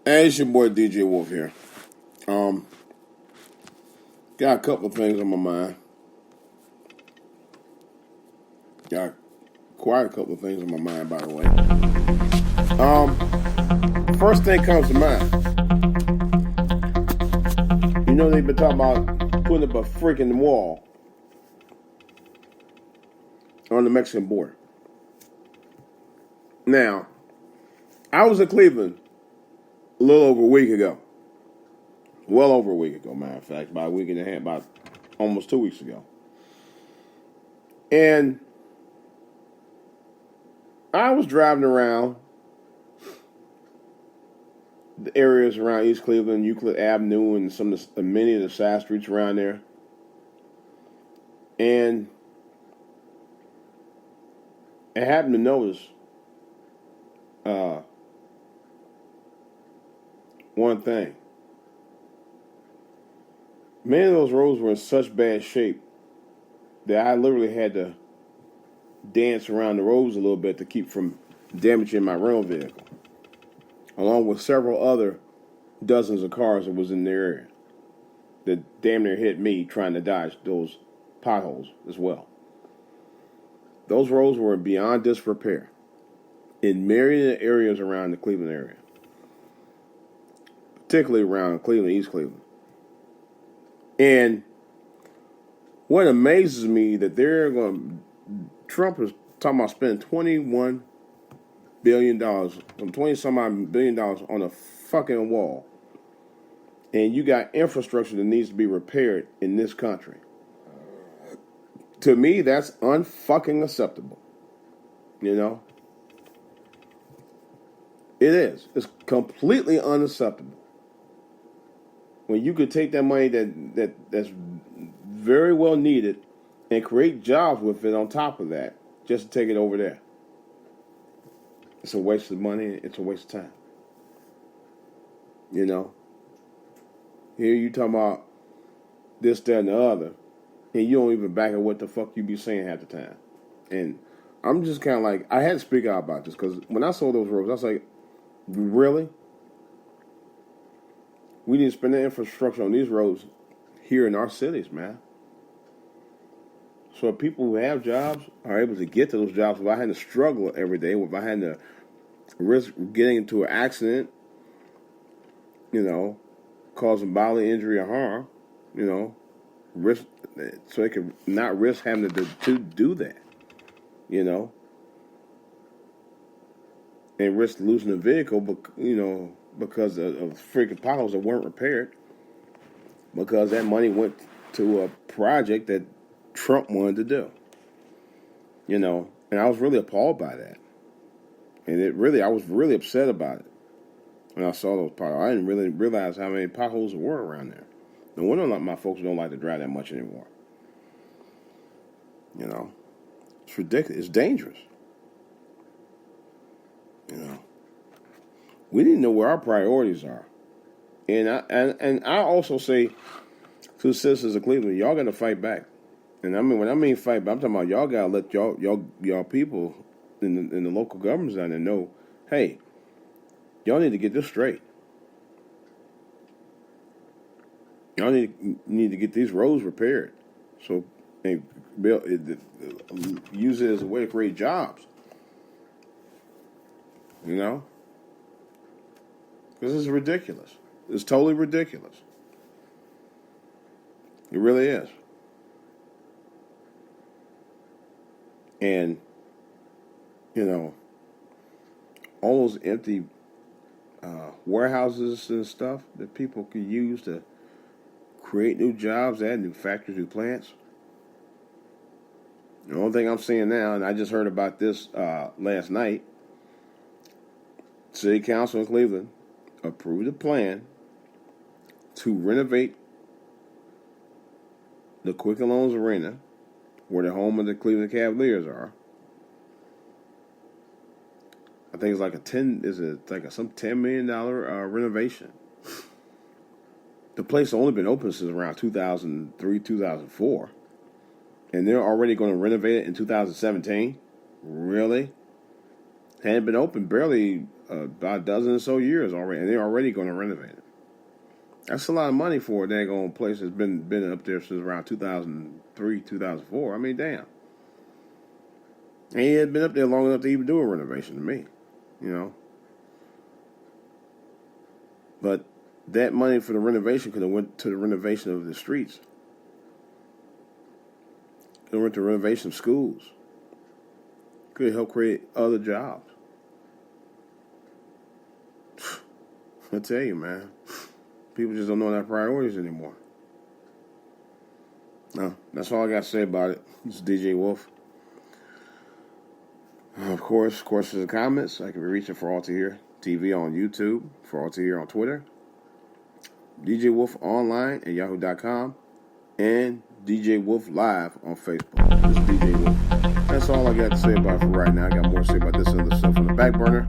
Hey, it's your boy DJ Wolf here. Um, got a couple of things on my mind. Got quite a couple of things on my mind, by the way. First thing comes to mind. You know they've been talking about putting up a freaking wall on the Mexican border. Now, I was in Cleveland a little over a week ago. Well over a week ago, matter of fact, about a week and a half, about almost 2 weeks ago. And I was driving around the areas around East Cleveland, Euclid Avenue, and many of the side streets around there. And I happened to notice one thing. Many of those roads were in such bad shape that I literally had to dance around the roads a little bit to keep from damaging my rental vehicle, along with several other dozens of cars that was in the area that damn near hit me trying to dodge those potholes as well. Those roads were beyond disrepair in many areas around the Cleveland area, particularly around Cleveland, East Cleveland. And what amazes me that Trump is talking about spending $21 billion, 20 some odd billion dollars on a fucking wall. And you got infrastructure that needs to be repaired in this country. To me, that's unfucking acceptable. You know? It is. It's completely unacceptable. When you could take that money that's very well needed and create jobs with it on top of that, just to take it over there. It's a waste of money. It's a waste of time. You know? Here you talking about this, that, and the other, and you don't even back up what the fuck you be saying half the time. And I'm just kind of like, I had to speak out about this, because when I saw those roads, I was like, really? We need to spend the infrastructure on these roads here in our cities, man. So people who have jobs are able to get to those jobs without having to struggle every day, without having to risk getting into an accident, you know, causing bodily injury or harm, you know, risk, so they can not risk having to do that, you know, and risk losing a vehicle, you know, because of freaking potholes that weren't repaired, because that money went to a project that Trump wanted to do, you know, and I was really appalled by that, and I was really upset about it when I saw those potholes. I didn't really realize how many potholes there were around there. No wonder my folks don't like to drive that much anymore. You know, it's ridiculous. It's dangerous. You know, we need to know where our priorities are, and I also say to the citizens of Cleveland, y'all got to fight back. And I mean, when I mean fight back, I'm talking about y'all got to let y'all people in the local governments down there know, hey, y'all need to get this straight. Y'all need to get these roads repaired, so and use it as a way to create jobs. You know, because it's ridiculous. It's totally ridiculous. It really is. And you know, all those empty warehouses and stuff that people could use to create new jobs, add new factories, new plants. The only thing I'm seeing now, and I just heard about this last night, City Council in Cleveland approved a plan to renovate the Quicken Loans Arena, where the home of the Cleveland Cavaliers are. I think it's like some $10 million renovation. The place has only been open since around 2003, 2004. And they're already going to renovate it in 2017? Really? Hadn't been open barely about a dozen or so years already, and they're already going to renovate it. That's a lot of money for a daggone place that's been up there since around 2003, 2004. I mean, damn. And he had been up there long enough to even do a renovation to me, you know. But that money for the renovation could have went to the renovation of the streets. Could have went to the renovation of schools. Could have helped create other jobs. I tell you, man. People just don't know their priorities anymore. No, that's all I got to say about it. This is DJ Wolf. Of course, questions and comments. I can be reaching for All to Hear TV on YouTube, for All to Hear on Twitter, DJ Wolf online at yahoo.com, and DJ Wolf Live on Facebook. This is DJ Wolf. That's all I got to say about it for right now. I got more to say about this other stuff on the back burner.